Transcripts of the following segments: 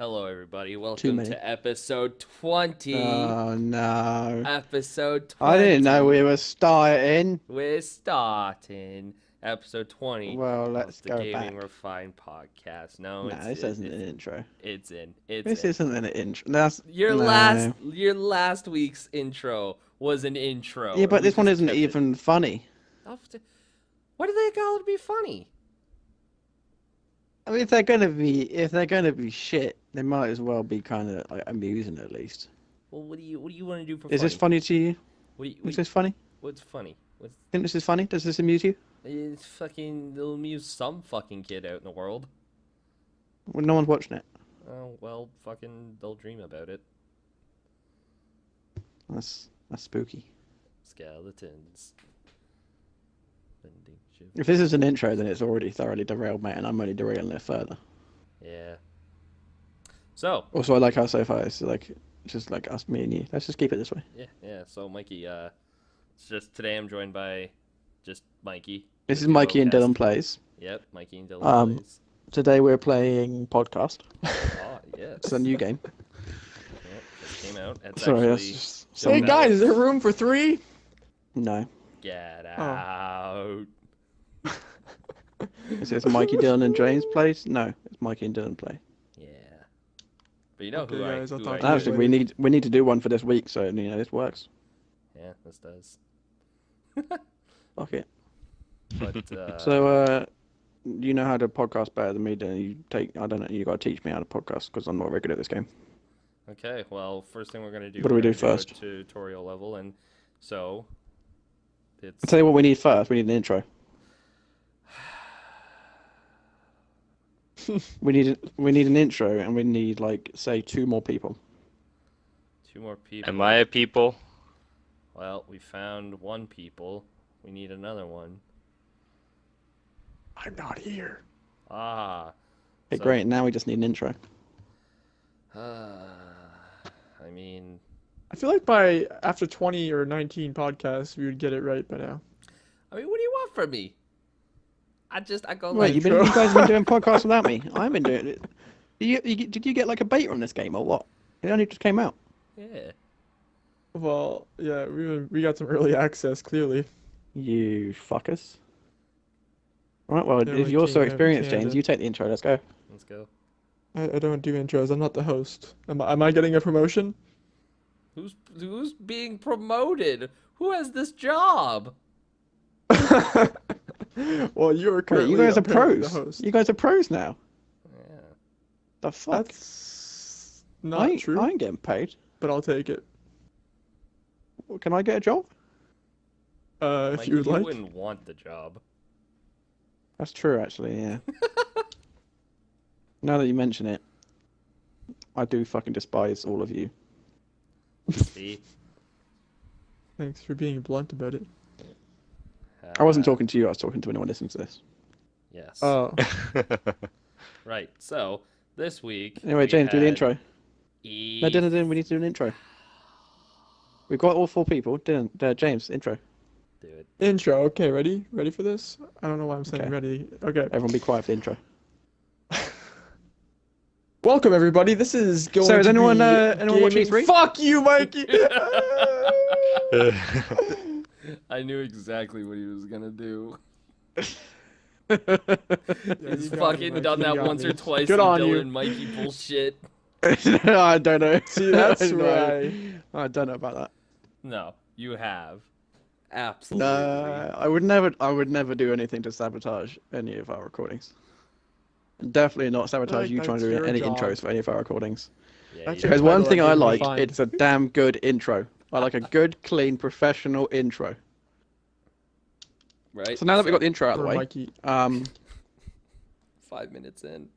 Hello, everybody. Too Welcome many. to episode 20. Oh no. Episode I didn't know 20. we were starting. We're starting episode 20 Well, of let's the go Gaming back. Refined podcast. No, No, this isn't an intro. it's in. It's This in. isn't an intro. That's Your last no. your last week's intro was an intro. Yeah, and but we this one just isn't kept it. even funny. What do they call it to be funny? I mean, if they're gonna be shit, they might as well be kind of like amusing at least. Well, what do you want to do for Is funny? this funny to you? Is this funny? What's funny? Think this is funny? Does this amuse you? It's fucking. It'll amuse some fucking kid out in the world. Well, no one's watching it. Oh, well, fucking, they'll dream about it. That's spooky. Skeletons. Bending shivers. If this is an intro, then it's already thoroughly derailed, mate, and I'm only derailing it further. Yeah. So. Also, I like how so far it's like just like us, me and you. Let's just keep it this way. Yeah. So, Mikey, it's just today I'm joined by just Mikey. This is Mikey and Dylan Plays. Yep, Mikey and Dylan Plays. Today we're playing Podcast. Oh, yes. It's a new game. Yep, just came out. It's Sorry, that's actually just so Hey something- guys, is there room for 3? No. Get out. Is it Mikey, Dylan, and James Plays? No, it's Mikey and Dylan Play. Yeah. But you know Okay, who guys, I... I'll Who talk I to you Actually, later. we need to do one for this week, so this works. Yeah, this does. Fuck it. But, So, you know how to podcast better than me, Dylan. I don't know. You got to teach me how to podcast because I'm not very good at this game. Okay, well, first thing we're going to do... What do we we're do gonna first? A tutorial level, and so... It's... I'll tell you what we need first. We need an intro. we need an intro, and we need like say 2 more people. 2 more people. Am I a people? Well, we found 1 people. We need another one. I'm not here. Ah. Okay, So- great. Now we just need an intro. I mean, I feel like by after 20 or 19 podcasts, we would get it right by now. what do you want from me? I go Wait, like, you guys have been doing podcasts without me? I've been doing it. Did you get like a beta on this game or what? It only just came out. yeah. Well, yeah, we got some early access, clearly. You fuckers. Alright, well, Yeah, if we you're so came out experienced, James, Canada. you take the intro. Let's go. Let's go. I don't do intros. I'm not the host. Am I getting a promotion? Who's being promoted? Who has this job? Well, you are Wait, currently you guys are apparently the pros. host. You guys are pros now. Yeah. The fuck? That's not true, I ain't getting paid. but I'll take it. Can I get a job? If Mikey, you would like. wouldn't want the job. That's true, actually, yeah. Now that you mention it, I do fucking despise all of you. See? Thanks for being blunt about it. I wasn't talking to you, I was talking to anyone listening to this. Yes. Oh, Right. So, this week... Anyway, we James, do the had intro. Eve. No, Dylan, we need to do an intro. We've got all 4 people. Dylan, James, intro. Do it. intro. Okay, ready? Ready for this? I don't know why I'm saying Okay. ready. Okay. Everyone be quiet for the intro. Welcome everybody. This is going So, is to anyone, be anyone watching gaming- E3? Fuck you, Mikey. I knew exactly what he was gonna do. Yeah, He's you got me, fucking Mikey, done you that got once me. or twice Good in on Dylan you. and Mikey bullshit. I don't know. See, that's I don't know. right. I don't know about that. No, you have. Absolutely. No, I would never do anything to sabotage any of our recordings. Definitely not sabotage Like, you trying to that's do your any job. intros for any of our recordings. Yeah, That's you your There's have. one title, thing I you're like, fine. it's a damn good intro. I like a good, clean, professional intro. Right? So now that we've got the intro out of For the way, Mikey. 5 minutes in,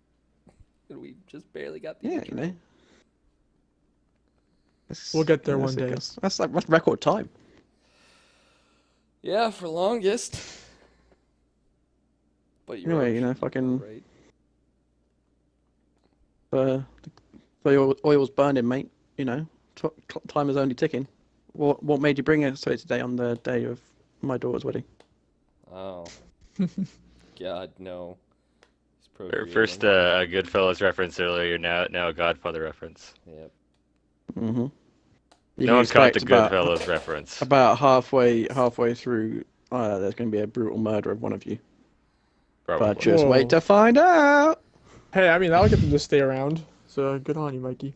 and we just barely got the yeah, intro. you know. We'll get there that's one it, day. guys. That's record time. Yeah, for longest. But you're Anyway, you know, fucking right. the oil's burning, mate. You know, time is only ticking. What made you bring us here today on the day of my daughter's wedding? Oh. God, no. He's Pro Video First, a Goodfellas reference earlier. Now a Godfather reference. Yep. Mm-hmm. No one caught the Goodfellas reference. About halfway through, there's going to be a brutal murder of one of you. Probably. But just wait Whoa. to find out. Hey, I mean, that'll get them to stay around. So good on you, Mikey.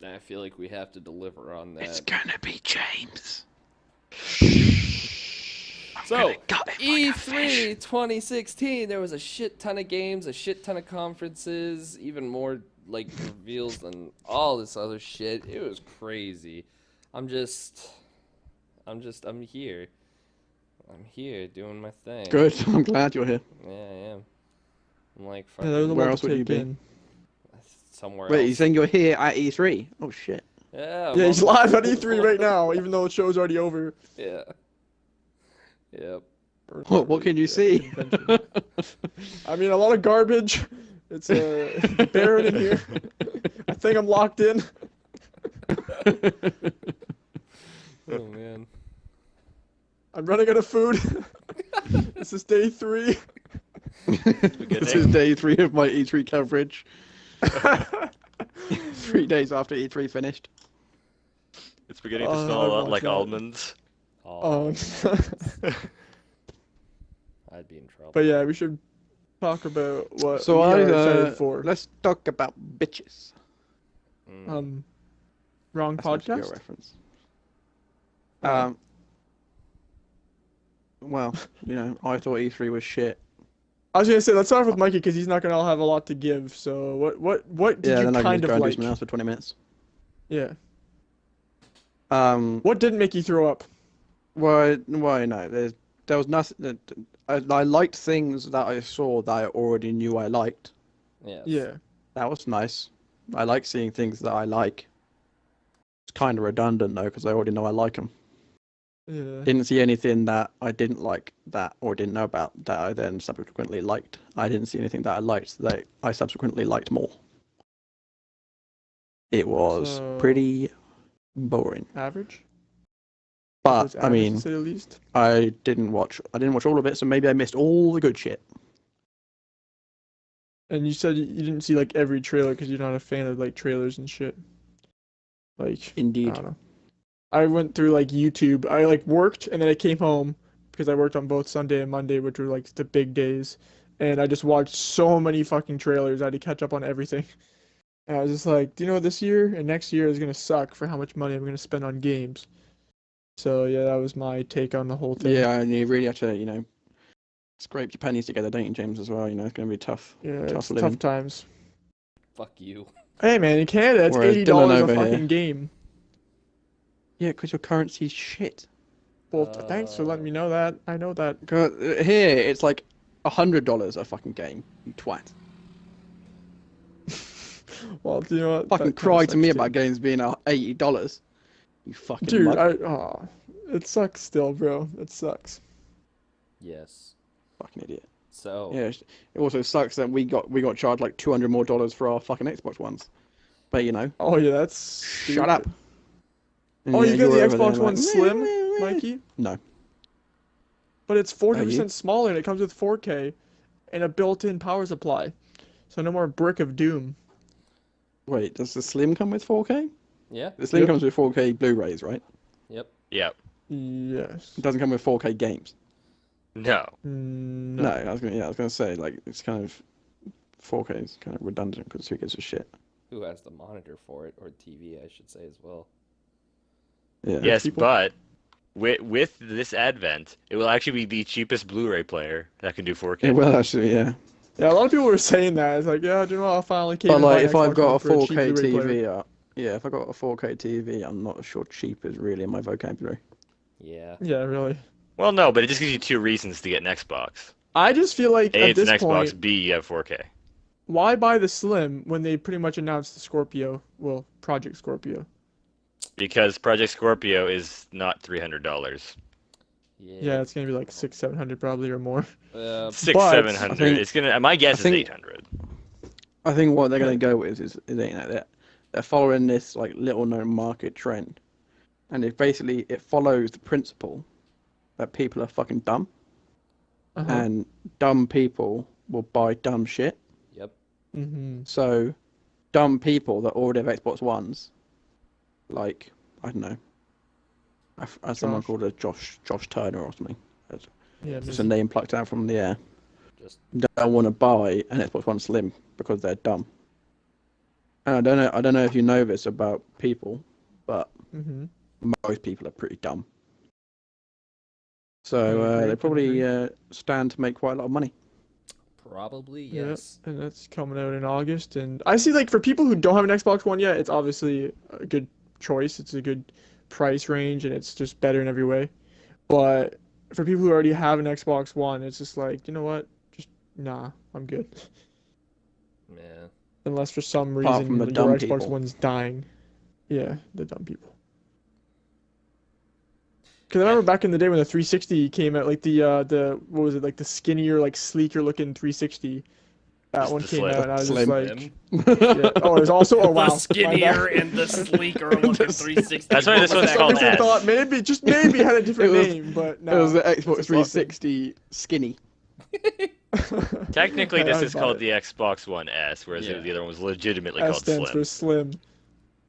I feel like we have to deliver on that. It's gonna be James. So, gut him like a fish. E3 2016, there was a shit ton of games, a shit ton of conferences, even more like reveals than all this other shit. It was crazy. I'm here. I'm here doing my thing. Good. I'm glad you're here. Yeah, I am. I'm like Yeah, there was a fucking Where lot else to would you take be? in. somewhere Wait, else. you're saying you're here at E3? Oh shit. Yeah, Yeah, he's I'm on- live on E3 right now, even though the show's already over. Yeah. Yep. Or What not can really, you see? convention. I mean, a lot of garbage. It's barren in here. I think I'm locked in. Oh man. I'm running out of food. This is day 3. This is day 3 of my E3 coverage. 3 days after E3 finished. It's beginning to Oh, smell I a lot watched like that. almonds. Oh, I'd be in trouble. But yeah, we should talk about what So we I are excited for. let's talk about bitches. Mm. Wrong That's supposed to be a podcast. reference. Oh. Well, you know, I thought E3 was shit. I was gonna say let's start off with Mikey because he's not gonna have a lot to give. So what did Yeah, you then I can kind just go of and do like? something else for 20 minutes. Yeah. What? What didn't make you throw up? Why no? There was nothing. I liked things that I saw that I already knew I liked. Yes. Yeah. That was nice. I like seeing things that I like. It's kind of redundant though, because I already know I like them. Yeah. Didn't see anything that I didn't like that or didn't know about that I then subsequently liked. I didn't see anything that I liked that I subsequently liked more. It was So- pretty boring. Average. But It's I average, mean, to say the least. I didn't watch all of it, so maybe I missed all the good shit. And you said you didn't see like every trailer because you're not a fan of like trailers and shit. Like I Indeed. don't know. I went through like YouTube. I like worked and then I came home because I worked on both Sunday and Monday, which were like the big days. And I just watched so many fucking trailers. I had to catch up on everything. And I was just like, do you know what, this year and next year is gonna suck for how much money I'm gonna spend on games. So yeah, that was my take on the whole thing. Yeah, and you really have to, you know, scrape your pennies together, don't you, James, as well? You know, it's going to be tough. Yeah, Tough it's living. tough times. Fuck you. Hey man, in Canada it's Whereas $80 Dylan a over fucking here- game. Yeah, because your currency's shit. Well, thanks for letting me know that. I know that. Here, it's like $100 a fucking game, you twat. Well, do you know what? Fucking That kinda cry to me sucks, about games being $80. You fucking Dude, mug. it sucks still, bro. It sucks. Yes. Fucking idiot. So. Yeah, it also sucks that we got charged like $200 more for our fucking Xbox Ones. But you know, Oh yeah, that's shut up. stupid. And Oh, yeah, you got you're the over there Xbox like, One Slim, "Meh, meh, meh." Mikey? No. But it's you? 40% smaller and it comes with 4K and a built-in power supply. So no more brick of doom. Wait, does the Slim come with 4K? Yeah. The Slim Yep. comes with 4K Blu-rays, right? Yep. Yep. Yes. It doesn't come with 4K games. No. No, I was gonna say like it's kind of 4K is kind of redundant because who gives a shit? Who has the monitor for it, or TV, I should say as well. Yeah. Yes, people- but with this advent, it will actually be the cheapest Blu-ray player that can do 4K. It will actually, yeah. Yeah, a lot of people were saying that. It's like, yeah, do you know what? I'll finally cave But in my like, if I've Xbox got One a for a cheap 4K Blu-ray player. TV, yeah, if I got a 4K TV, I'm not sure cheap is really in my vocabulary. Yeah. Yeah, really. Well, no, but it just gives you 2 reasons to get an Xbox. I just feel like A, at it's an this Xbox. point, B, you have 4K. why buy the Slim when they pretty much announced the Scorpio? Well, Project Scorpio. Because Project Scorpio is not $300. Yeah, it's gonna be like 600-700 probably or more. 600, But- 700. I think- It's gonna. My guess I think- is 800. I think what they're gonna go with is you know, they're following this like little known market trend, and it follows the principle that people are fucking dumb, Uh-huh. and dumb people will buy dumb shit. Yep. Mm-hmm. So, dumb people that already have Xbox Ones, like, I don't know, someone Josh. called a Josh Turner or something. Yeah, Just a name plucked out from the air. Just Don't want to buy an Xbox One Slim because they're dumb. And I don't know if you know this about people, but Mm-hmm. most people are pretty dumb. I So agree, they I probably agree. stand to make quite a lot of money. probably Yeah, yes. and that's coming out in August. And I see, like, for people who don't have an Xbox One yet, it's obviously a good choice. It's a good price range, and it's just better in every way. But for people who already have an Xbox One, it's just like, you know what? Just nah, I'm good. Yeah. Unless for some Apart from reason the your dumb Xbox people. One's dying. Yeah, the dumb people. Because I Yeah. remember back in the day when the 360 came out, like the what was it, like the skinnier, like sleeker looking 360. That Just one the came slim. out, and I was just Slim. like, yeah. Oh, there's also The my skinnier bad. and the sleeker looking 360. That's why this What was one's that called Some called? people S. thought maybe, just maybe, it had a different It was- name, but It was no. the it's a Xbox thought 360 skinny. thing. Technically, Hey, this I'd is buy called it. the Xbox One S, whereas Yeah. the other one was legitimately S called stands Slim. for slim.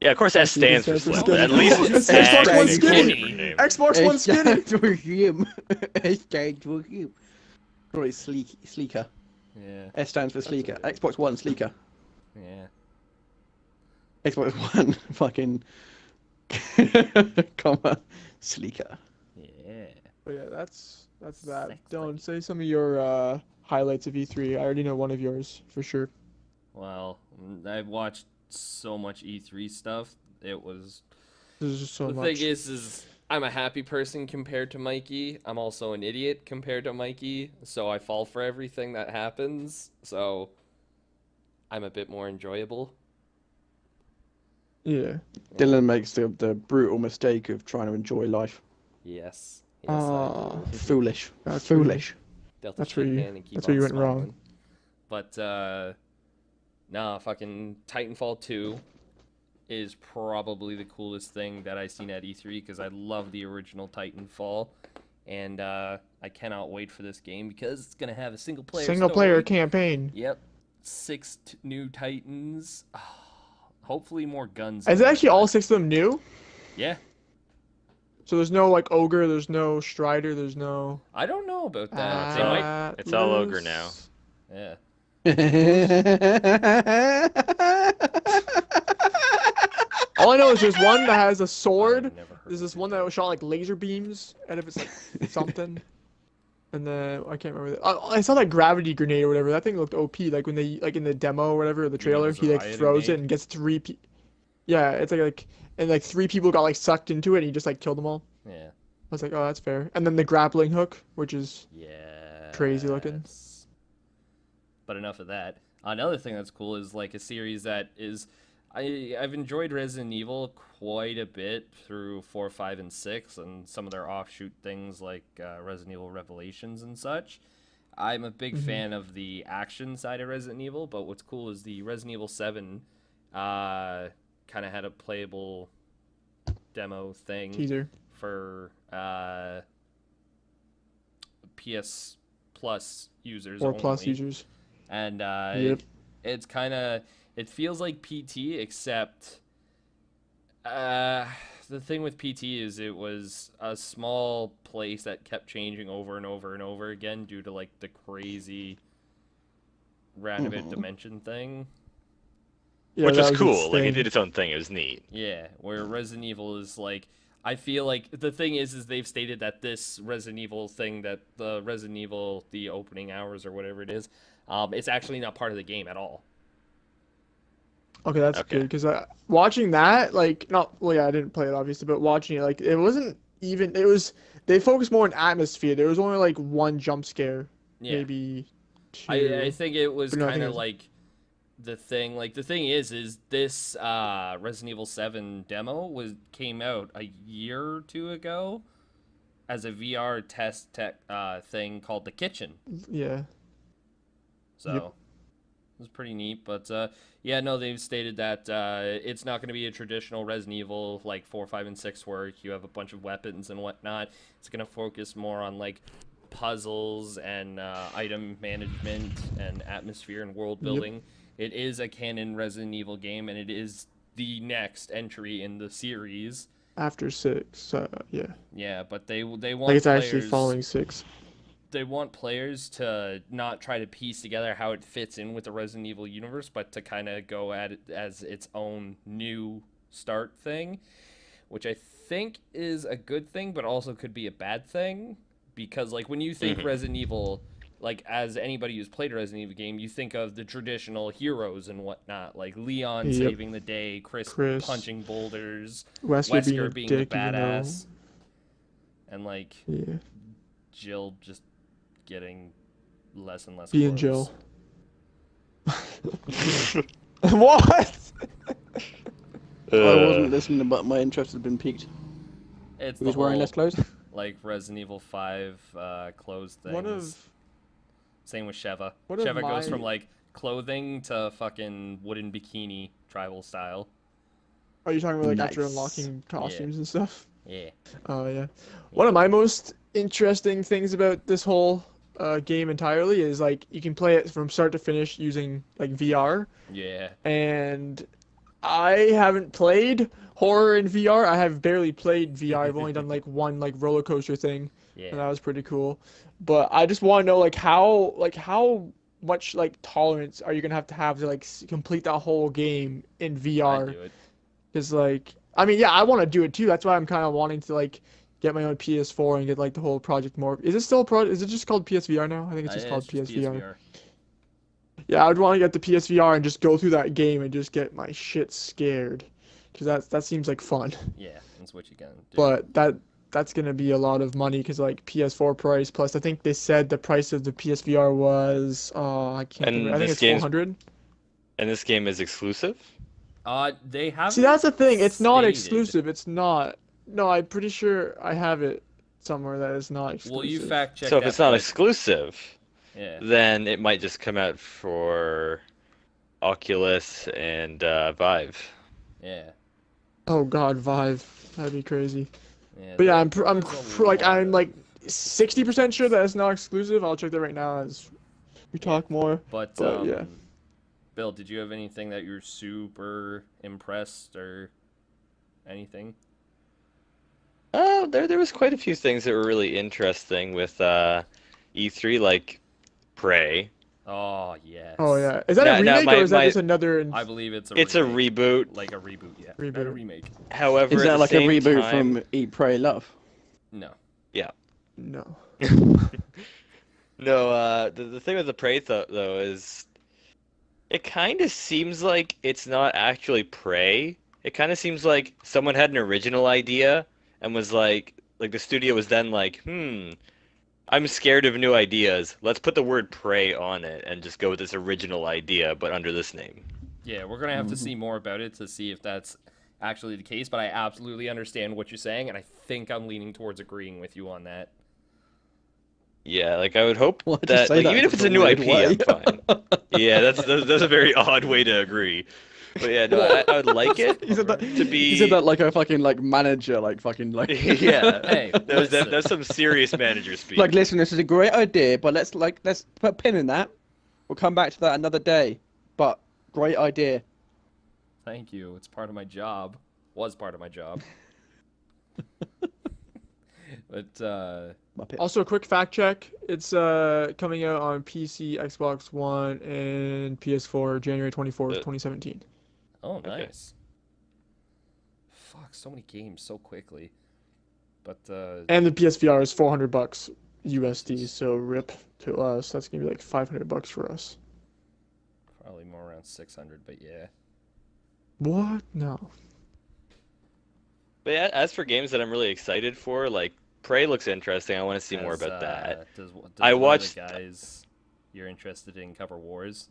Yeah, of course S Thank you, stands for it stands Slim, for but at skinny. least Oh, it's it's Xbox One technically a skinny. different name. Xbox One skinny. for him. S stands for him. Probably sleeker. Yeah. S stands for sleeker. Xbox One sleeker. Yeah. Xbox One fucking comma sleeker. Yeah. But yeah, that's that. Sexy. Dylan, say some of your highlights of E3. I already know one of yours for sure. Well, I watched so much E3 stuff. It was There's just so the much. thing is I'm a happy person compared to Mikey. I'm also an idiot compared to Mikey, so I fall for everything that happens. So I'm a bit more enjoyable. Yeah. Dylan makes the brutal mistake of trying to enjoy life. Yes. Yes, Ah. I do. Foolish. That's where you- Foolish. Dealt a That's where shit you- hand and keep that's where on you went wrong. smiling. But nah, fucking Titanfall 2 is probably the coolest thing that I've seen at E3 because I love the original Titanfall, and I cannot wait for this game because it's gonna have a single player story. campaign. Yep, 6 new Titans. Hopefully more guns. Is in it it, actually all but- 6 of them new? Yeah, So there's no like ogre, there's no strider, there's no. I don't know about that. They might. It's all ogre now. Yeah. All I know is there's one that has a I've sword. never heard There's of this it. one that shot like laser beams out of its like something. And then I can't remember. I saw that gravity grenade or whatever. That thing looked OP. Like when they like in the demo or whatever, the You mean trailer, there's a he like riot throws it grenade? and gets 3 Yeah, it's like and like 3 people got like sucked into it and he just like killed them all. Yeah. I was like, oh, that's fair. And then the grappling hook, which is Yeah. Crazy looking. But enough of that. Another thing that's cool is like a series that is I've enjoyed Resident Evil quite a bit through 4, 5, and 6 and some of their offshoot things like Resident Evil Revelations and such. I'm a big fan of the action side of Resident Evil, but what's cool is the Resident Evil 7 kind of had a playable demo thing teaser. for PS Plus users Or only. plus users. And Yep. it's kind of it feels like PT, except the thing with PT is it was a small place that kept changing over and over and over again due to like the crazy roundabout dimension thing. Yeah, Which that was its cool. Like it thing. did its own thing. It was neat. Yeah, where Resident Evil is like, I feel like the thing is they've stated that this Resident Evil thing, that the Resident Evil, the opening hours or whatever it is, it's actually not part of the game at all. Okay, that's Okay. good because watching that, like, not well, yeah, I didn't play it obviously, but watching it, like, it wasn't even. It was they focused more on atmosphere. There was only like 1 jump scare, Yeah, maybe 2. I think it was But no, I think kind it of was- like the thing. Like the thing is this Resident Evil 7 demo came out a year or 2 ago as a VR test thing called The Kitchen. Yeah. So Yep. it was pretty neat. But yeah, no, they've stated that it's not going to be a traditional Resident Evil like 4, 5, and 6 where you have a bunch of weapons and whatnot. It's going to focus more on like puzzles and item management and atmosphere and world building. It is a canon Resident Evil game, and it is the next entry in the series. After 6, yeah. Yeah, but they want Like it's actually players- following 6. They want players to not try to piece together how it fits in with the Resident Evil universe, but to kind of go at it as its own new start thing, which I think is a good thing, but also could be a bad thing, because like when you think Resident Evil, like as anybody who's played a Resident Evil game, you think of the traditional heroes and whatnot, like Leon saving the day, Chris punching boulders, Wesker being the badass, and like Jill just getting less and less being clothes. Jill. What? I wasn't listening, but my interest had been piqued. It's Who's the wearing whole, less clothes? like Resident Evil 5 clothes things. One of Same with Sheva. One of Sheva goes my- from like clothing to fucking wooden bikini tribal style. Are you talking about like after Nice. unlocking costumes and stuff? Yeah. Oh yeah. One of my most interesting things about this whole game entirely is like you can play it from start to finish using like VR, Yeah. and I haven't played horror in VR. I have barely played VR. I've only done like one like roller coaster thing, and Yeah. that was pretty cool. But I just want to know like how much like tolerance are you gonna have to like complete that whole game in I'd VR? do it. Because like I mean, yeah, I want to do it too. That's why I'm kind of wanting to like get my own PS4 and get like the whole Project Morph. Is it still Is it just called PSVR now? I think it's just called PSVR. Yeah, I would want to get the PSVR and just go through that game and just get my shit scared, because that seems like fun. Yeah, that's what you can do. But that's gonna be a lot of money, because like PS4 price plus I think they said the price of the PSVR was I can't And remember. I think this it's game's- 400. And this game is exclusive? They have. See, that's the thing. It's not stated. exclusive. It's not. No, I'm pretty sure I have it somewhere that is not exclusive. Well, you fact check. So if that, it's not but- exclusive, Yeah. then it might just come out for Oculus and Vive. Yeah. Oh God, Vive. That'd be crazy. Yeah. But yeah, there- I'm there's a lot I'm of- like 60% sure that it's not exclusive. I'll check that right now as we talk more. But yeah. Bill, did you have anything that you're super impressed or anything? Oh, there was quite a few things that were really interesting with E3, like Prey. Oh yes. Oh yeah, is that Now- a now remake or is that my- just another? I believe it's a. It's a remake. reboot. Like a reboot, yeah. Reboot. Not a remake. However, Is at that the like a same reboot time- from Eat, Pray, Love? No. No. No, the thing with the Prey though is it kind of seems like it's not actually Prey. It kind of seems like someone had an original idea and was like the studio was then like, I'm scared of new ideas. Let's put the word Prey on it and just go with this original idea, but under this name. Yeah, we're gonna have to see more about it to see if that's actually the case. But I absolutely understand what you're saying, and I think I'm leaning towards agreeing with you on that. Yeah, like I would hope Why'd you that, say like, that even in if it's such a a new weird IP, way? I'm fine. Yeah, that's a very odd way to agree. But yeah, no, I would like it He said that, to be. he said that like a fucking like manager, like fucking like. Yeah. Hey, listen. There's some serious manager speak. Like, listen, this is a great idea, but let's put a pin in that. We'll come back to that another day. But great idea. Thank you. It's part of my job. Was part of my job. But Muppet. Also, a quick fact check. It's coming out on PC, Xbox One, and PS4 January 24th, 2017. oh, Okay. nice. Fuck, so many games so quickly. But And the PSVR is $400 USD, so rip to us. That's gonna be like $500 for us. probably more around 600. But yeah. What? No. But yeah, as for games that I'm really excited for, like Prey looks interesting. I want to see more Does, about that. Does I one of watched- the guys you're interested in cover Wars?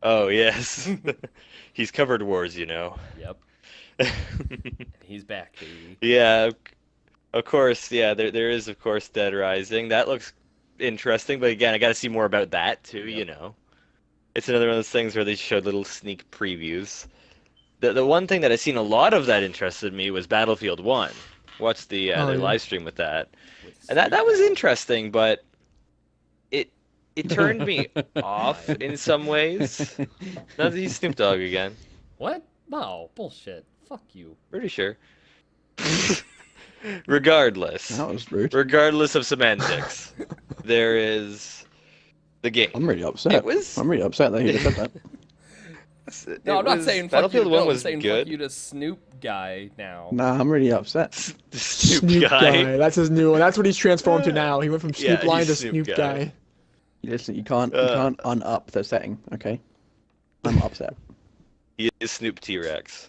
Oh yes, he's covered wars, you know. Yep. He's back, baby. Yeah, of course. Yeah, there is of course Dead Rising. That looks interesting, but again, I got to see more about that too. Yep. You know, it's another one of those things where they showed little sneak previews. The one thing that I seen a lot of that interested me was Battlefield 1, Watched the Oh, their yeah. live stream with that, With and that Snoop was Dogg. interesting, but it it turned me off in some ways. Now that he's Snoop Dogg again, What? No, bullshit. Fuck you. pretty sure. Regardless, That was rude. regardless of semantics, there is the game. I'm really upset. It was. I'm really upset that he just said that. No, I'm not was- saying fuck you Battlefield to 1 Bill. I'm was saying good. fuck you to Snoop guy now. Nah, I'm really upset. Snoop guy. That's his new one. That's what he's transformed to now. He went from Yeah, Snoop Lion to he's Snoop Snoop guy. guy. Listen, you can't Uh, un-up the setting, okay? I'm upset. He is Snoop T-Rex.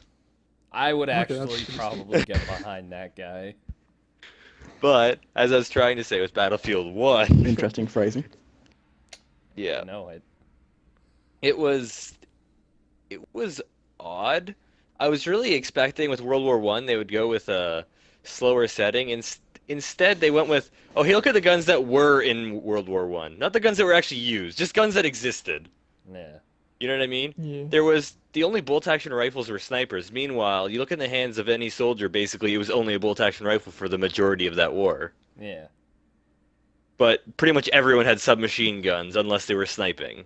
I would Okay, actually that's- probably get behind that guy. But as I was trying to say with Battlefield 1, Interesting phrasing. yeah, I know it. it was odd. I was really expecting with World War One they would go with a slower setting. Instead, they went with, oh, hey, look at the guns that were in World War One, not the guns that were actually used, just guns that existed. Yeah. You know what I mean? Yeah. There was the only bolt-action rifles were snipers. Meanwhile, you look in the hands of any soldier, basically, it was only a bolt-action rifle for the majority of that war. Yeah. But pretty much everyone had submachine guns unless they were sniping.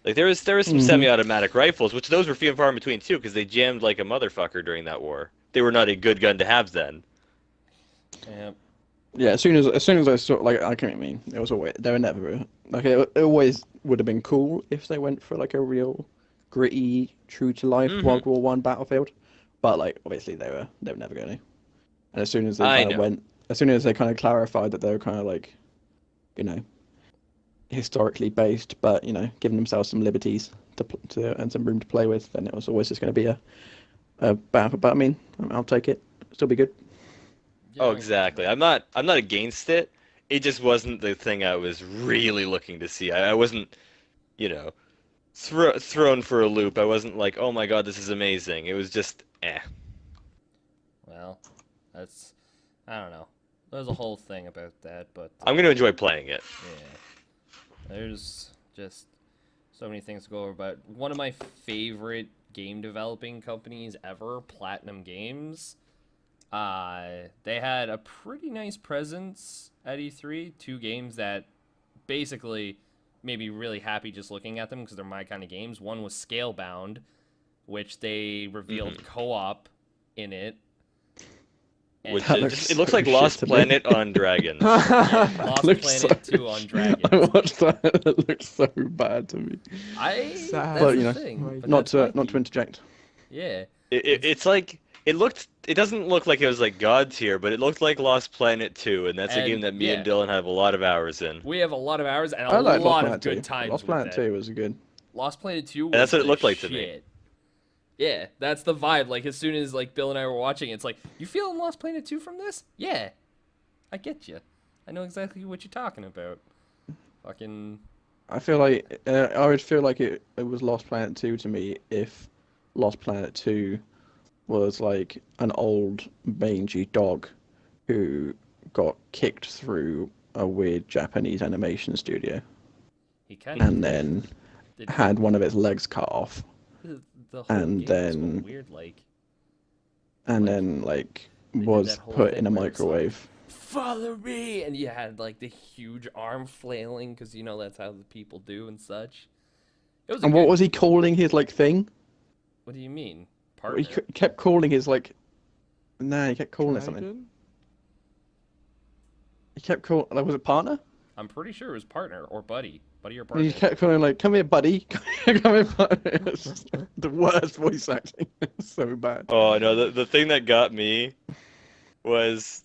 Like there was some Mhm. semi-automatic rifles, which those were few and far in between too, because they jammed like a motherfucker during that war. They were not a good gun to have then. Yeah. Yeah, as soon as I saw, like, I can't mean, it was always, they were never, like, it always would have been cool if they went for, like, a real gritty, true-to-life Mhm. World War One battlefield, but, like, obviously they were never going to. And as soon as they I kind of know. as soon as they kind of clarified that they were kind of, like, you know, historically based, but, you know, giving themselves some liberties and some room to play with, then it was always just going to be a battle, but, I mean, I'll take it, still be good. Oh, Yeah. exactly. I'm not against it. It just wasn't the thing I was really looking to see. I wasn't, you know, thrown for a loop. I wasn't like, oh my god, this is amazing. It was just, eh. Well, that's. I don't know. There's a whole thing about that, but. I'm gonna enjoy playing it. Yeah. There's just so many things to go over, but one of my favorite game developing companies ever, Platinum Games, they had a pretty nice presence at E3. Two games that basically made me really happy just looking at them because they're my kind of games. One was Scalebound, which they revealed co-op in it. And Which That it, looks just, it looks so like shit Lost to me. Planet on Dragons. Lost Looks Planet so 2 on shit. Dragons. I watched that. It looks so bad to me. That's Sad. But, the you know, thing. Like, but Not that's to wacky. interject. Yeah. It's like it doesn't look like it was like God tier, but it looked like Lost Planet 2, and that's a And, game that me yeah. and Dylan have a lot of hours in. We have a lot of hours and I a like Lost lot of Planet good 2. times Lost with Planet that. 2 was good. Lost Planet 2 was that's what it the looked like to me. shit. Yeah, that's the vibe. Like, as soon as, like, Bill and I were watching, it's like, you feeling Lost Planet 2 from this? Yeah. I get you. I know exactly what you're talking about. Fucking... I feel like I would feel like it was Lost Planet 2 to me if Lost Planet 2 was like an old mangy dog who got kicked through a weird Japanese animation studio He kind of and then did had one of its legs cut off the whole and game was then- weird, like... and Like, then like did was that whole put thing in a where it's like, microwave. Follow me, and you had like the huge arm flailing because you know that's how the people do and such. It was. A And what good- was he calling his like thing? What do you mean? He Partner. kept calling his like. Nah, he kept calling it something. Dragon? He kept calling. Like, was it partner? I'm pretty sure it was partner or buddy, buddy or And partner. he kept calling like, "Come here, buddy. Come here, buddy." It was just the worst voice acting. It's so bad. Oh no, the thing that got me was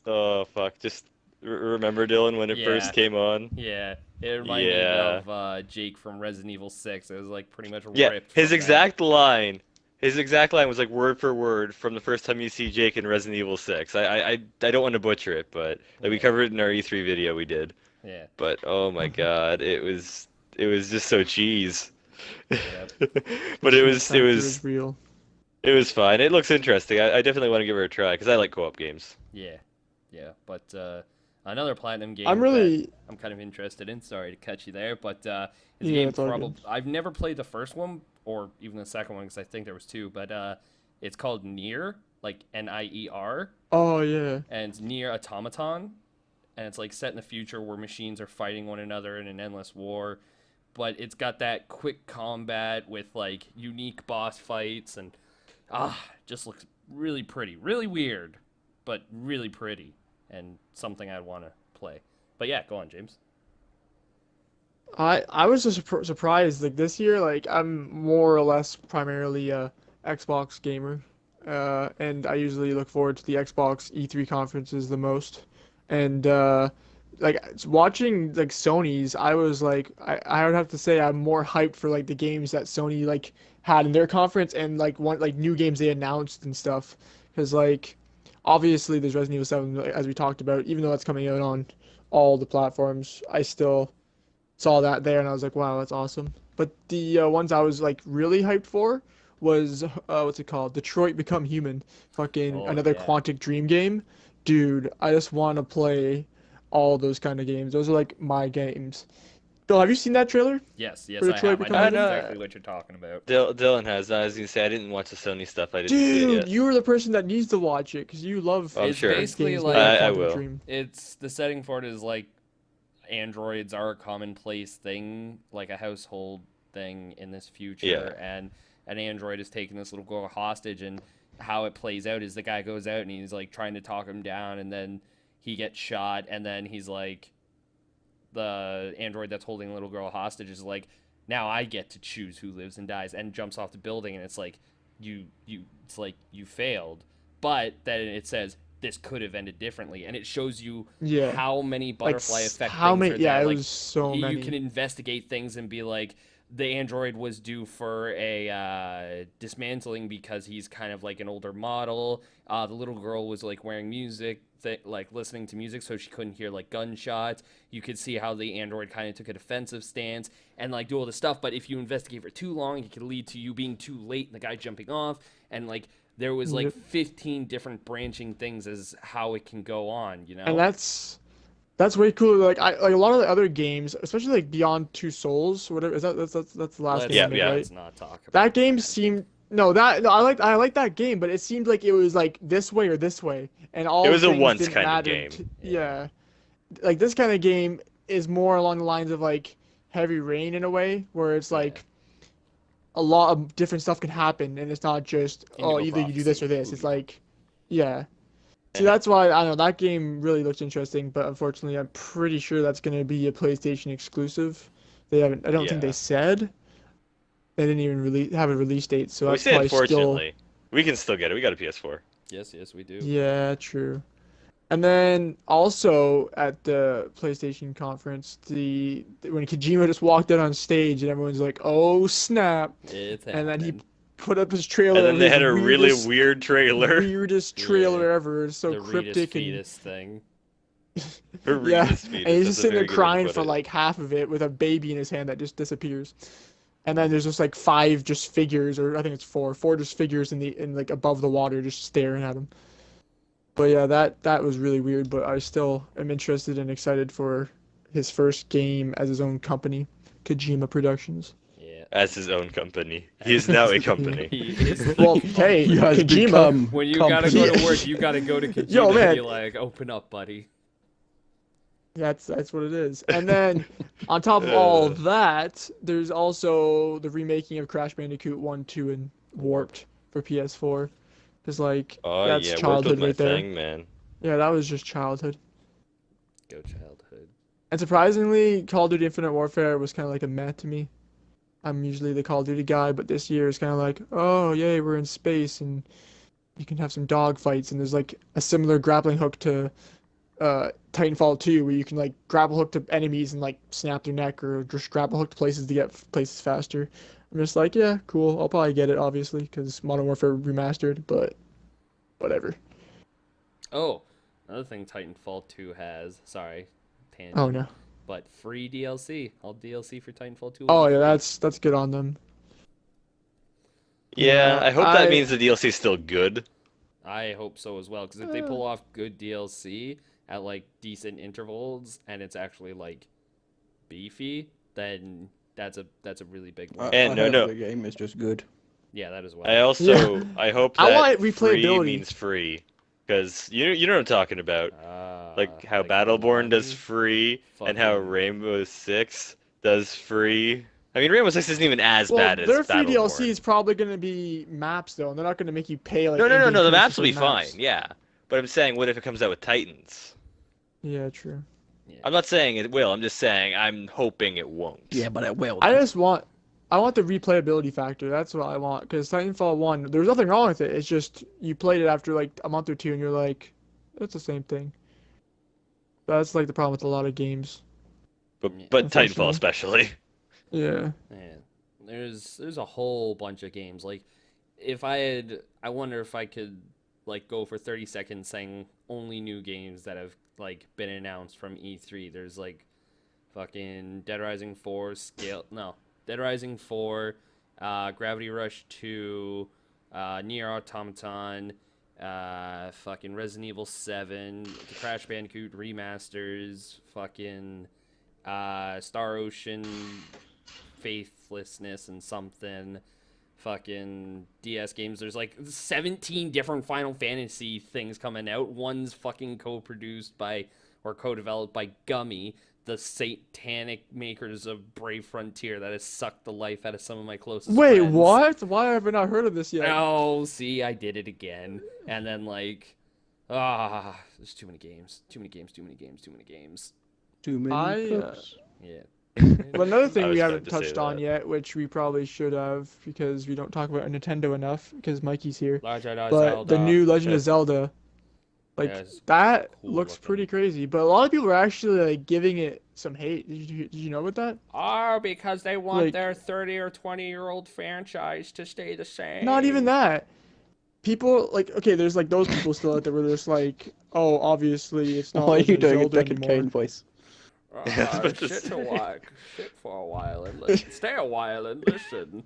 just remember Dylan when it Yeah. first came on? Yeah, it reminded Yeah. me of Jake from Resident Evil 6. It was like pretty much Yeah, ripped. his from exact line. His exact line was like word for word from the first time you see Jake in Resident Evil 6. I don't want to butcher it, but like we Yeah. covered it in our E3 video we did. That. Yeah. But oh my god, it was just so cheese. Yep. But The factor is real. it was fine. It looks interesting. I definitely want to give her a try because I like co-op games. Yeah. Yeah. But another platinum game. I'm that really I'm kind of interested in. Sorry to cut you there, but it's a Yeah, game it's all probably. good. I've never played the first one or even the second one because I think there was two. But It's called Nier, like Nier, Oh yeah. and it's Nier Automaton, and it's like set in the future where machines are fighting one another in an endless war. But it's got that quick combat with like unique boss fights, and just looks really pretty, really weird, but really pretty, and something I'd want to play. But yeah, go on, James. I was just surprised like this year like I'm more or less primarily a Xbox gamer. And I usually look forward to the Xbox E3 conferences the most. And like watching like Sony's, I was like I would have to say I'm more hyped for like the games that Sony like had in their conference and like one like new games they announced and stuff. Because like obviously there's Resident Evil 7 like, as we talked about, even though that's coming out on all the platforms, I still saw that there and I was like, wow, that's awesome. But the ones I was like really hyped for was what's it called? Detroit Become Human. Fucking Oh another yeah. Quantic Dream game. Dude, I just want to play all those kind of games. Those are like my games. Bill, have you seen that trailer? Yes, For I Detroit have. I Become know Human? exactly what you're talking about. Dylan has. I was gonna say I didn't watch the Sony stuff. I didn't see it Dude, yet. you are the person that needs to watch it because you love I'm It's sure. basically games like made by I Quantic will. Dream. it's the setting for it is like androids are a commonplace thing, like a household thing in this future, Yeah. and an android is taking this little girl hostage, and how it plays out is the guy goes out and he's like trying to talk him down, and then he gets shot, and then he's like, the android that's holding the little girl hostage is like, now I get to choose who lives and dies, and jumps off the building, and it's like, it's like you failed, but then it says this could have ended differently, and it shows you Yeah. how many butterfly Like effect how things many? are Yeah, there. it Like was so you many. can investigate things and be like, the android was due for a dismantling because he's kind of like an older model. The little girl was like wearing music, like listening to music, so she couldn't hear like gunshots. You could see how the android kind of took a defensive stance and like do all this stuff. But if you investigate for too long, it could lead to you being too late and the guy jumping off. And like there was like Yep. 15 different branching things as how it can go on. You know. And that's way cooler. Like I like a lot of the other games, especially like Beyond Two Souls, whatever is that that's the last Let's, game Yeah, they made, yeah. right? let's not talk about That game seemed no I like that game, but it seemed like it was like this way or this way, and all It was a things once didn't kind of matter game. Yeah, like this kind of game is more along the lines of like Heavy Rain in a way, where it's Yeah. like a lot of different stuff can happen, and it's not just Indigo either you do this or Prophecy. this. It's Ooh. like yeah. See, Yeah. that's why I don't know that game really looks interesting, but unfortunately, I'm pretty sure that's going to be a PlayStation exclusive. They haven't. I don't think Yeah. they said. They didn't even have a release date, so We that's say probably still. unfortunately. We can still get it. We got a PS4. Yes, we do. Yeah, true. And then also at the PlayStation conference, when Kojima just walked out on stage and everyone's like, "Oh snap!" It's And then he happening. put up his trailer. And then of they his had a really weirdest- weird trailer. weirdest trailer ever. It's so the Reedus cryptic and fetus thing. For yeah, Reedus fetus, and he's that's just a sitting there very good way to crying put for it. like half of it with a baby in his hand that just disappears. And then there's just like five just figures, or I think it's four just figures in like above the water, just staring at him. But yeah, that was really weird. But I still am interested and excited for his first game as his own company, Kojima Productions. Yeah. As his own company. He is now a company. He is the Well, company. hey, He has Kojima. become When you gotta company. go to work, you gotta go to Kojima Yo, man. and be like, open up, buddy. That's what it is. And then on top of all of that, there's also the remaking of Crash Bandicoot 1, 2, and Warped for PS4. Because like Oh that's yeah, Warped childhood was my right there. thing, man. Yeah, that was just childhood. Go childhood. And surprisingly, Call of Duty Infinite Warfare was kind of like a meh to me. I'm usually the Call of Duty guy, but this year is kind of like, oh yay, we're in space and you can have some dogfights, and there's like a similar grappling hook to Titanfall 2, where you can like grapple hook to enemies and like snap their neck, or just grapple hook to places to get places faster. I'm just like, yeah, cool. I'll probably get it, obviously, because Modern Warfare Remastered, but whatever. Oh, another thing Titanfall 2 has. Sorry, tangent. Oh no. But free DLC. All DLC for Titanfall 2. will Oh be yeah, free. that's good on them. Yeah, Yeah, I hope that I- means the DLC is still good. I hope so as well, because if they pull off good DLC at like decent intervals and it's actually like beefy, then that's a really big one. And I no, heard no. the game is just good. Yeah, that as well. I also I hope I that want free replayability. means free, because you know what I'm talking about. Like how Like Battleborn does unlocking free, and how fucking- Rainbow Six does free. I mean, Rainbow Six isn't even as Well, bad as their free Battleborn. DLC is probably going to be maps though, and they're not going to make you pay like. No, no, no, in-game no. The currency maps for will be maps. fine. Yeah, but I'm saying, what if it comes out with Titans? Yeah, true. Yeah. I'm not saying it will. I'm just saying I'm hoping it won't. Yeah, but it will. I want the replayability factor. That's what I want. Because Titanfall 1, there's nothing wrong with it. It's just you played it after like a month or two, and you're like, it's the same thing. That's like the problem with a lot of games. But Yeah. Titanfall Unfortunately. especially. Yeah. Man, there's a whole bunch of games. Like, I wonder if I could like go for 30 seconds saying only new games that have like been announced from E3. There's like fucking Dead Rising 4, Dead Rising 4, Gravity Rush 2, Nier Automaton, fucking Resident Evil 7, the Crash Bandicoot remasters, fucking Star Ocean, Faithlessness and something, fucking DS games. There's like 17 different Final Fantasy things coming out. One's fucking co-produced by or co-developed by Gummy, the satanic makers of Brave Frontier that has sucked the life out of some of my closest Wait, friends. what? Why have I not heard of this yet? Oh, see, I did it again. And then like, there's too many games. Too many games. Too many I, cooks. Yeah. But another I thing was we about haven't to say touched on that. yet, which we probably should have because we don't talk about Nintendo enough because Mikey's here. Legend of But Zelda. the new Legend of Zelda, like Yeah, it's that cool looks looking. pretty crazy. But a lot of people are actually like giving it some hate. Did you know about that? Because they want Like- their 30 or 20-year-old franchise to stay the same. Not even that. People like okay, there's like those people still out there where they're just like, oh, obviously it's not Why are you Legend of doing a Zelda Deckard anymore. Cain voice? Yeah, I was about to Sit say. for a while and listen. Stay a while and listen.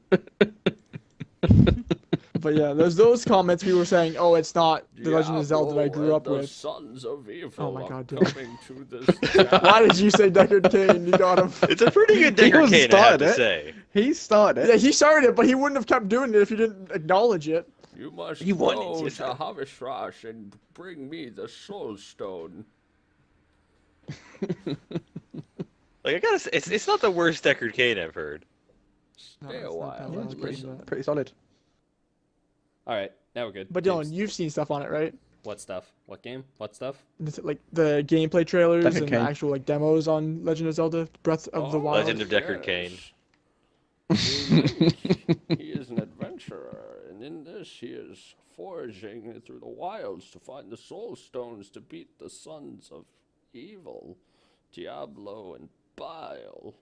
But yeah, there's those comments people were saying, oh, it's not the Legend of Zelda that I grew up the with. Sons of Evil Oh my are God, Dylan. coming to this Why did you say Deckard Cain? You got him. It's a pretty good He Deckard was Cain, I have started to it. say. He started Yeah, it. he started it, but he wouldn't have kept doing it if you didn't acknowledge it. You must You wanted go to, to though. Havish and bring me the Soul Stone. Like I gotta say, it's not the worst Deckard Cain I've heard. Stay a it's not while. that Yeah, bad, it's but- pretty, pretty solid. All right, now we're good. But Dylan, James, you've seen stuff on it, right? what stuff? What game? What stuff? Like the gameplay trailers Deckard and Cain. actual like demos on Legend of Zelda: Breath of the Oh, Wild. Legend of Deckard Cain. He is an adventurer, and in this he is foraging through the wilds to find the soul stones to beat the sons of evil, Diablo and Bill,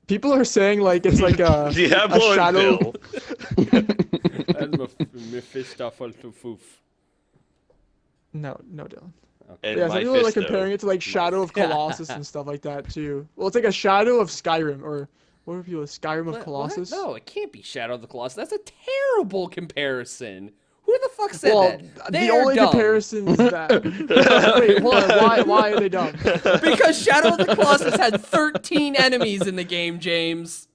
People are saying like it's like a Diablo and shadow. Bill. and Mephistopheles. No, Dylan. And Yeah, some people are like Mephisto. comparing it to like Shadow of Colossus and stuff like that too. Well, it's like a Shadow of Skyrim, or what were people? Skyrim of Colossus. No, it can't be Shadow of the Colossus. That's a terrible comparison. Who the fuck said Well, that? the They are only dumb. comparison is that. Wait, hold on. Why are they dumb? Because Shadow of the Colossus had 13 enemies in the game, James.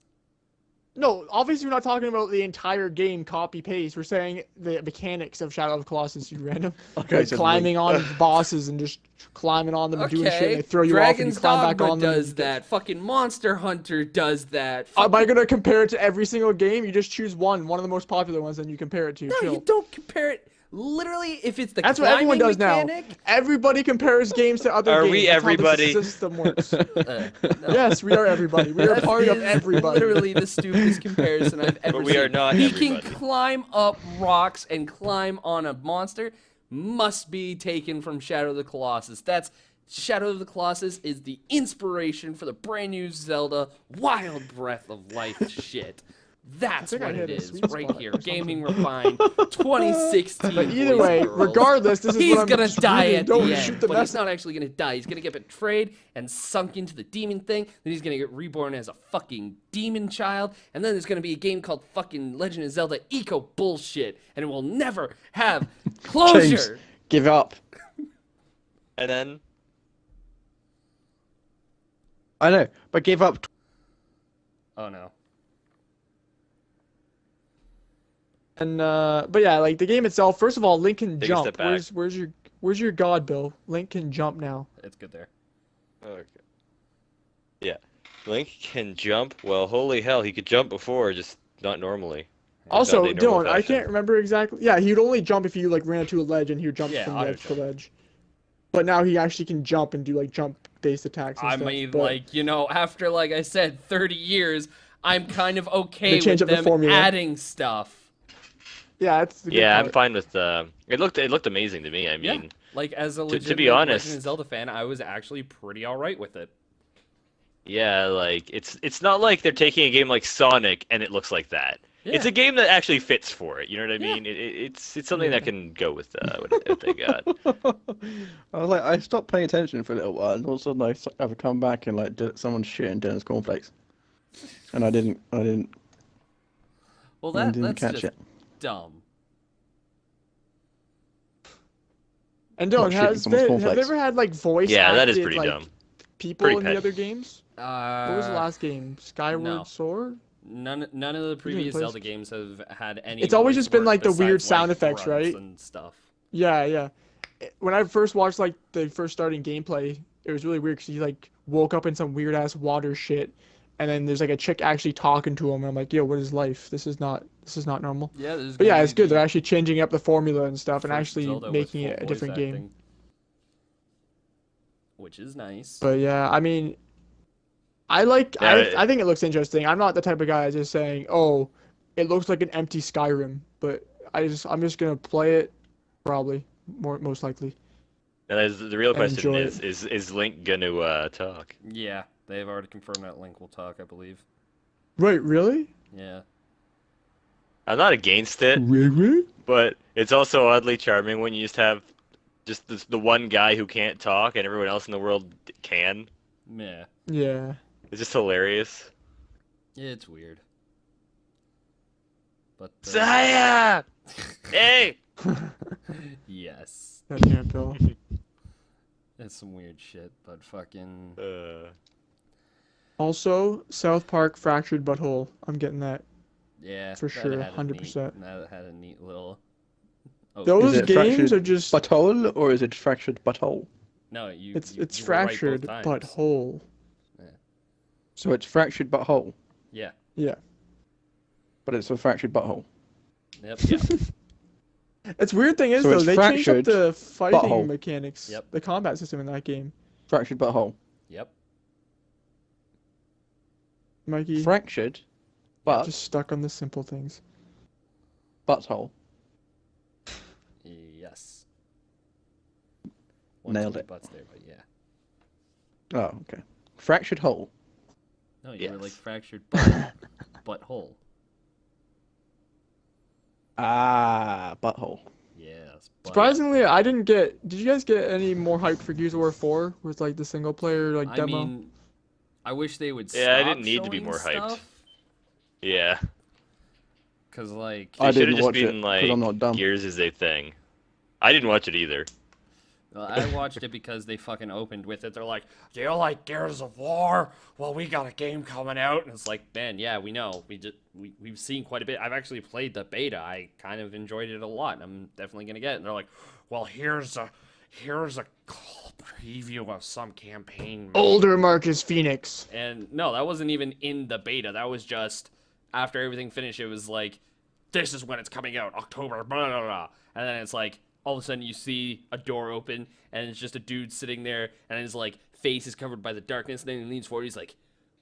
No, obviously we're not talking about the entire game copy paste. We're saying the mechanics of Shadow of the Colossus. You random, Okay, like so climbing on bosses and just climbing on them and doing shit. And they throw you off and Dragon's you climb back Dogma on them. does that. Fucking Monster Hunter does that. Am I gonna compare it to every single game? You just choose one of the most popular ones, and you compare it to. No, Chill. you don't compare it. Literally, if it's the That's what everyone climbing does now. mechanic, Everybody compares games to other Are games. we That's how the everybody? system works. no. Yes, we are everybody. We are That part of is everybody. literally the stupidest comparison I've ever But we seen. are not he everybody. can climb up rocks and climb on a monster. Must be taken from Shadow of the Colossus. That's Shadow of the Colossus is the inspiration for the brand new Zelda Wild Breath of Life shit. That's think I what hit it a is sweet right spot here. or something. Gaming Refined 2016. But either boys way, and girls. regardless, this is He's what I'm gonna just die reading. at Don't the shoot end, the but he's message. not actually gonna die. He's gonna get betrayed and sunk into the demon thing. Then he's gonna get reborn as a fucking demon child, and then there's gonna be a game called fucking Legend of Zelda Eco Bullshit, and it will never have closure. James, give up. And then I know, but give up. Oh no. And but yeah, like the game itself. First of all, Link can Take a jump. step back. Where's your god, Bill? Link can jump now. It's good there. Okay. Yeah. Link can jump. Well, holy hell, he could jump before, just not normally. Also, Not the normal Dylan, I fashion. can't remember exactly. Yeah, he would only jump if you like ran into a ledge and he would jump Yeah, from auto ledge to jump. ledge. But now he actually can jump and do like jump-based attacks and I stuff. mean, but like, you know, after, like I said, 30 years, I'm kind of okay They with changed up the them formula. adding stuff. yeah, that's the good Yeah, I'm part. fine with it looked amazing to me. I Yeah. mean, Like, as a To be legitimate honest- Legend of Zelda fan, I was actually pretty alright with it. yeah, like it's not like they're taking a game like Sonic and it looks like that. It's Yeah. a game that actually fits for it. You know what I Yeah. mean? It's something that can go with what they got. I was like, I stopped paying attention for a little while, and all of a sudden I have come back and like someone's shitting Dennis cornflakes, and I didn't Well, I didn't that's catch just it. dumb. And Not Dylan, shitting someone's have they cornflakes. ever had like voice Yeah, that is acted, pretty like, dumb. people Pretty in the petty. other games? What was the last game? Skyward no. Sword? None of the previous play Zelda games have had any. It's always voice just been, work like, the besides, weird sound effects, grunts right? And stuff. Yeah, yeah. When I first watched like the first starting gameplay, it was really weird because he like woke up in some weird ass water shit, and then there's like a chick actually talking to him, and I'm like, yo, what is life? This is not normal. Yeah, there's. But yeah, gonna it's be good. They're the actually changing up the formula and stuff, and first actually Zelda with making full it a voice different game. acting, which is nice. But yeah, I mean, I like Yeah, I think it looks interesting. I'm not the type of guy that's just saying, oh, it looks like an empty Skyrim, but I'm just gonna play it, probably most likely. Now, the real And question enjoy is Link gonna talk? Yeah, they've already confirmed that Link will talk, I believe. Wait, really? Yeah. I'm not against it, Really? but it's also oddly charming when you just have the one guy who can't talk and everyone else in the world can. Yeah. Yeah. It's just hilarious. It's weird. But Saya! Hey! yes, God damn, Bill. it's some weird shit, but fucking Also, South Park Fractured Butthole. I'm getting that. yeah, For that sure, had a 100%. neat- That had a neat little. Oh, Those it games Fractured are just butthole or is it fractured butthole? no, you. it's you, it's you were right both fractured times. butthole. So it's fractured butthole, Yeah. Yeah. but it's a fractured butthole. Yep. Yep. It's weird thing is So though, it's they changed up fractured the fighting butthole. mechanics, Yep. the combat system in that game. Fractured butthole. Yep. Mikey Fractured, but just stuck on the simple things. butthole. Yes. Nailed too many it. Butts there, but yeah. Oh, okay. Fractured hole. No, you were like Yes. fractured butt, butthole. Ah, butthole. Yes. Butt. Surprisingly, I didn't get. Did you guys get any more hype for Gears of War 4 with like the single player like I demo? mean, I wish they would. Yeah, I stop didn't need to be showing more hyped. stuff, Yeah. Cause like, I They should didn't have just watch it, been 'cause like I'm not dumb. Gears is a thing. I didn't watch it either. well, I watched it because they fucking opened with it. They're like, "Do you like Gears of War? Well, we got a game coming out," and it's like, man, yeah, we know. We've seen quite a bit. I've actually played the beta. I kind of enjoyed it a lot. And I'm definitely gonna get it. And they're like, "Well, here's a preview of some campaign mode." Older Marcus Phoenix. And no, that wasn't even in the beta. That was just after everything finished. It was like, this is when it's coming out, October, blah, blah, blah. And then it's like, all of a sudden you see a door open, and it's just a dude sitting there, and his like face is covered by the darkness. And then he leans forward. He's like,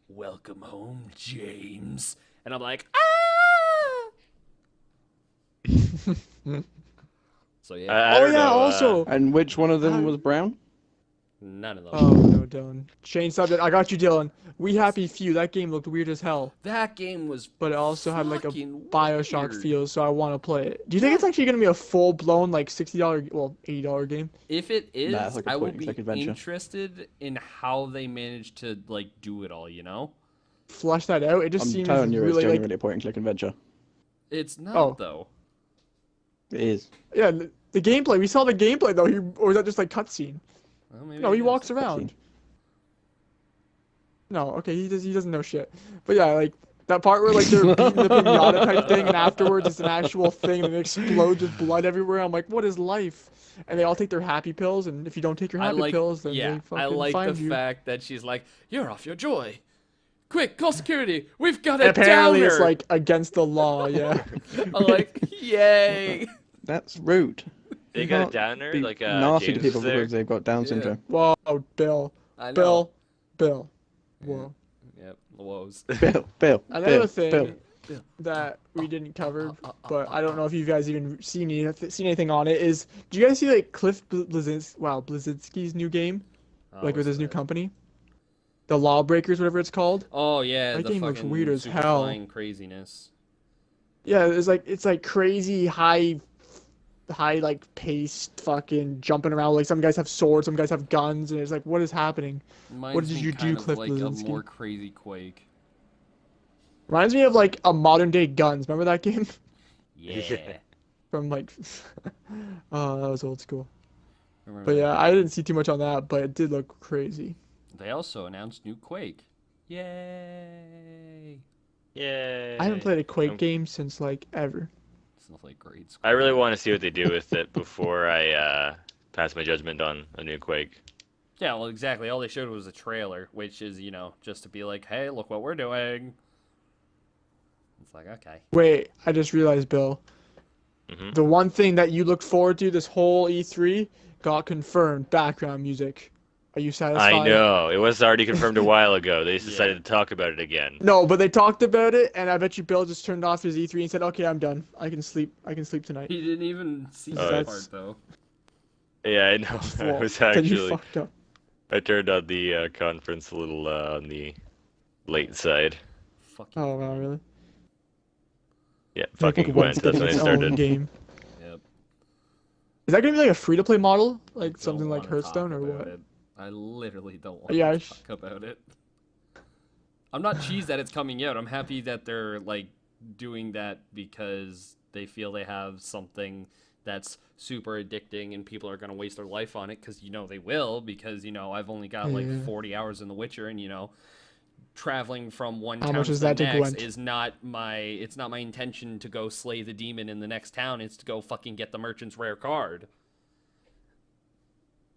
"Welcome home, James." And I'm like, ah. So yeah, I Oh don't yeah, know, also. And which one of them Uh, was brown? none of them. Oh no, Dylan. Change subject. I got you, Dylan. We Happy Few. That game looked weird as hell, That game was but it also had like a fucking Bioshock weird. feel, so I want to play it. Do you think it's actually gonna be a full blown like $60, well $80 game? If it is, Nah, it's like a I would point-and-click be adventure. interested in how they managed to like do it all. You know, Flesh that out. It just I'm seems telling you, it's really like genuinely a point-and-click adventure. it's not Oh. though. It is. yeah. The gameplay. We saw the gameplay though. Or is that just like cutscene? Well, maybe No, it he is. walks around. No, okay, he doesn't know shit. But yeah, like That part where like they're beating the pinata type thing, and afterwards it's an actual thing and it explodes with blood everywhere. I'm like, what is life? And they all take their happy pills, and if you don't take your I happy like, pills, then yeah, they fucking I like the find you. fact that she's like, "You're off your joy. Quick, call security. We've got And a apparently it's downer." like against the law, yeah. I'm like, yay. That's rude. They You got a can't downer, be like nasty to James people was there. because they've got Down Yeah. syndrome. Whoa, Bill. I know. Bill. Whoa. Yep, the woes. Bill. Another thing Bill. that we didn't cover, but I don't know if you guys even seen anything on it, is do you guys see like Cliff Bleszinski's new game? Oh, Like with what's his new that? company? The Lawbreakers, whatever it's called. Oh yeah, That the game looks fucking weird as super hell. flying craziness. Yeah, it's like crazy high like paced fucking jumping around. Like some guys have swords, some guys have guns, and it's like, what is happening? Reminds did me you do, kind of Cliff like Bleszinski? a more crazy Quake. Reminds me of like a modern day Guns. Remember that game? Yeah. From like oh, that was old school. Remember But that yeah, game? I didn't see too much on that, but it did look crazy. They also announced new Quake. Yay! Yay. I haven't played a Quake Um, game since like ever. It's like grade school. I really want to see what they do with it before I pass my judgment on a new Quake. Yeah, well, exactly. All they showed was a trailer, which is, just to be like, hey, look what we're doing. It's like, okay. Wait, I just realized, Bill. Mhm. The one thing that you looked forward to this whole E3 got confirmed. Background music. Are you satisfied? I know. It was already confirmed a while ago. They just Yeah. decided to talk about it again. No, but they talked about it, and I bet you Bill just turned off his E3 and said, "Okay, I'm done. I can sleep. I can sleep tonight." He didn't even see Oh, that that's- part, though. Yeah, I know. I Well, was then you actually. fucked up. I turned on the conference a little on the late side. Fucking. Oh wow, really? Yeah, Like, fucking what's Gwent. That's when I its own started. game. Yep. Is that gonna be like a free-to-play model, like Don't something like wanna Hearthstone talk or about what? it. I literally don't want Yeah, to I sh- talk about it. I'm not cheesed that it's coming out. I'm happy that they're like doing that because they feel they have something that's super addicting and people are going to waste their life on it because they will because I've only got like Yeah. 40 hours in The Witcher and traveling from one How town much to is the that to next Gwent? is not my intention to go slay the demon in the next town. It's to go fucking get the merchant's rare card.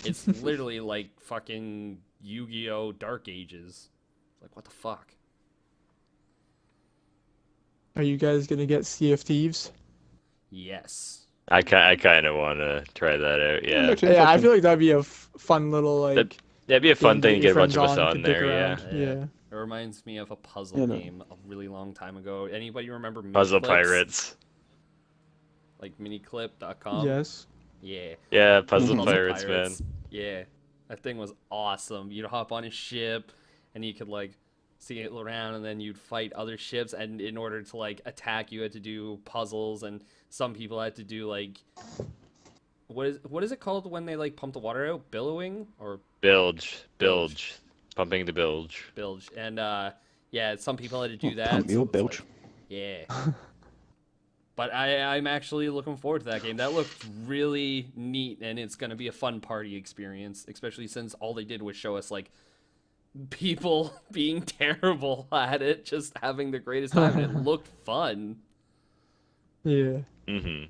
It's literally like fucking Yu-Gi-Oh! Dark Ages. Like, what the fuck? Are you guys gonna get Sea of Thieves? Yes. I kind of want to try that out. Yeah, Looks Yeah, I interesting. feel like that'd be a fun little like. that'd be a fun game thing to your get a bunch of friends us on could dick there. Yeah, around. Yeah. It reminds me of a puzzle You know. game a really long time ago. Anybody remember Puzzle Miniclips? Pirates. Like miniclip.com? Yes. Yeah. Yeah, Puzzle Mhm. Pirates, man. Yeah. That thing was awesome. You'd hop on a ship and you could like see it around and then you'd fight other ships and in order to like attack you had to do puzzles and some people had to do like what is it called when they like pump the water out? Billowing or Bilge, pumping the bilge. bilge? And yeah, some people had to do that. Pump so your it's bilge. like- yeah. But I'm actually looking forward to that game. That looked really neat, and it's going to be a fun party experience, especially since all they did was show us, like, people being terrible at it, just having the greatest time, and it looked fun. Yeah. Mm-hmm.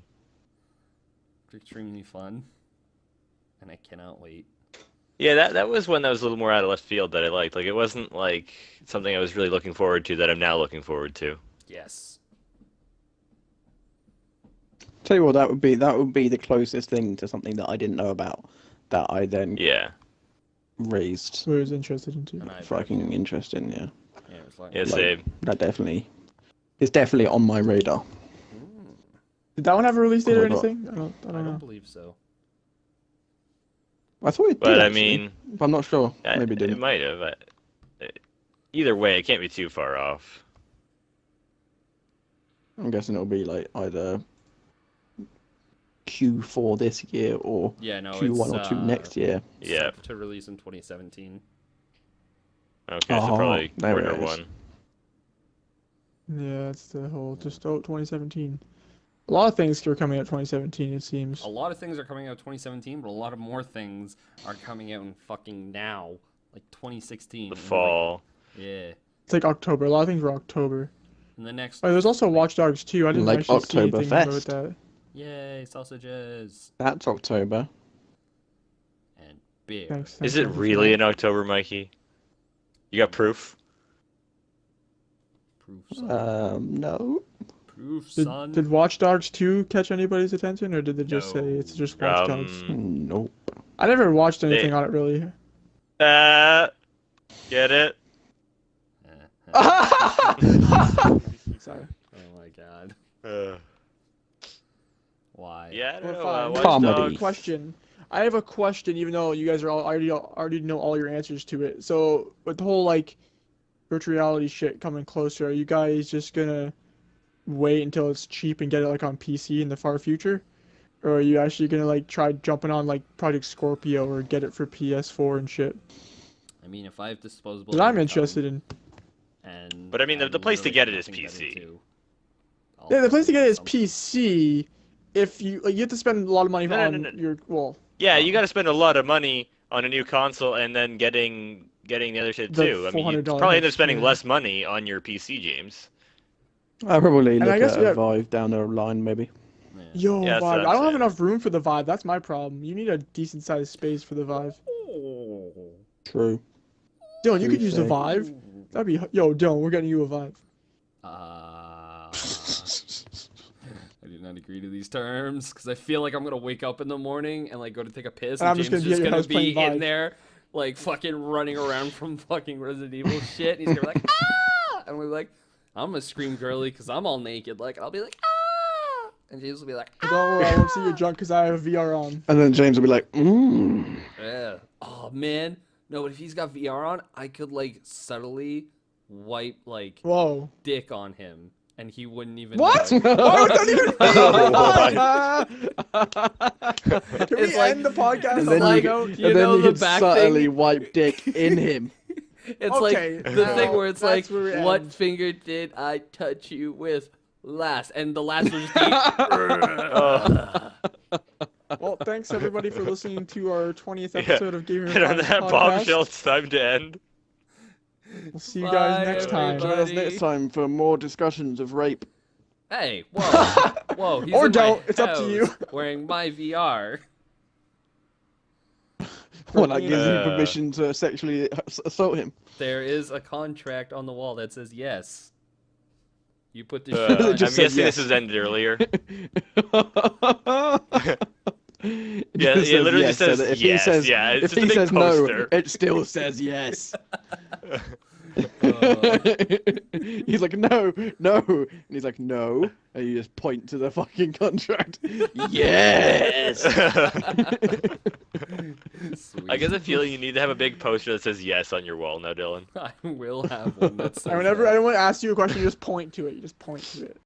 Extremely fun. And I cannot wait. Yeah, that was one that was a little more out of left field that I liked. Like, it wasn't like something I was really looking forward to that I'm now looking forward to. Yes. Tell you what, that would be the closest thing to something that I didn't know about that I then Yeah. raised So I was interested into. And I fucking interest in. Yeah, Yeah, it was like, Yeah, Like- same. that definitely is definitely on my radar. Did that one have a release date Oh or my God. anything? I don't I know. don't believe so. I thought it did. But I actually, mean, but I'm not sure. Maybe it it didn't. might have. Either way, it can't be too far off. I'm guessing it'll be like either Q4 this year or Yeah, no, Q1 it's or 2 next year. Yeah. set to release in 2017. Okay, so Oh, probably there it quarter is. one. Yeah, it's the whole just 2017. A lot of things are coming out 2017. It seems. A lot of things are coming out 2017, but a lot of more things are coming out in fucking now, like 2016. The And we're like, fall. yeah. It's like October. A lot of things were October. in the next. Oh, there's also Watch Dogs 2. I didn't Like actually see anything about Oktoberfest. that. Yay, sausages That's October. and beer. Thanks. Is thanks, it Andrew, for really that. in October, Mikey? You got proof? Proof, son. No. Proof, Did, son. did Watch Dogs 2 catch anybody's attention, or did they just say it's just Watch Dogs? Nope. I never watched anything on it really. Get it? Sorry. Oh my god. Uh, Why? yeah, I don't Well, know. fine. Watch Comedy. Dogs. Question. I have a question, even though you guys are already know all your answers to it. So with the whole like virtual reality shit coming closer, are you guys just gonna wait until it's cheap and get it like on PC in the far future, or are you actually gonna like try jumping on like Project Scorpio or get it for PS4 and shit? I mean, if I have disposable. Because I'm income interested in. And But I mean, the I'm place to literally get it is nothing better PC. to do, I'll Yeah, the place to fucking get it is something. PC. If you like, you have to spend a lot of money No, no, on no, no. your well. Yeah, you got to spend a lot of money on a new console and then getting the other shit The too. I mean, you $400 probably end up spending yeah. less money on your PC, James. I'll probably And look I guess at we a have- Vive down the line, maybe. Yeah. Yo, Yeah, that's Vive. what I'm I don't have saying. enough room for the Vive. That's my problem. You need a decent sized space for the Vive. True. Dylan, you could True use the say. Vive. That'd be yo, Dylan. We're getting you a Vive. I do not agree to these terms because I feel like I'm gonna wake up in the morning and like go to take a piss, And and I'm just James gonna be at your house be playing in Vive. there, like fucking running around from fucking Resident Evil shit. And he's gonna be like, ah! And we're like, I'm gonna scream girly because I'm all naked. Like I'll be like, ah! And James will be like, But don't worry, I won't see you drunk because I have VR on. And then James will be like, yeah. Oh man, no. But if he's got VR on, I could like subtly wipe like Whoa. dick on him, and he wouldn't even. What? know. Oh, don't even. Can we It's like- end the podcast and on then that like- note? you and know then you the could back subtly thing? wipe dick in him. It's Okay, like the thing now where it's like, that's where we what end. finger did I touch you with last? And the last was Well, thanks everybody for listening to our 20th Yeah. episode of Gamer And on Podcast. that bombshell, it's time to end. We'll see you guys Bye, next time. Join us Buddy. next time for more discussions of rape. Hey, whoa, whoa! He's Or in my don't, it's up to you. house Wearing my VR. Well, that gives you Uh. permission to sexually assault him. There is a contract on the wall that says yes. You put the I'm shit on. Just guessing said yes. this was ended earlier. It Yeah, just it literally yes, just so says that if yes. he says, Yeah, it's if just a he big says poster. no, it still says yes. He's like, no, no. And he's like, no. And you just point to the fucking contract. Yes! Sweet. I get a feeling you need to have a big poster that says yes on your wall now, Dylan. I will have one that says And whenever that. anyone asks you a question, you just point to it. You just point to it.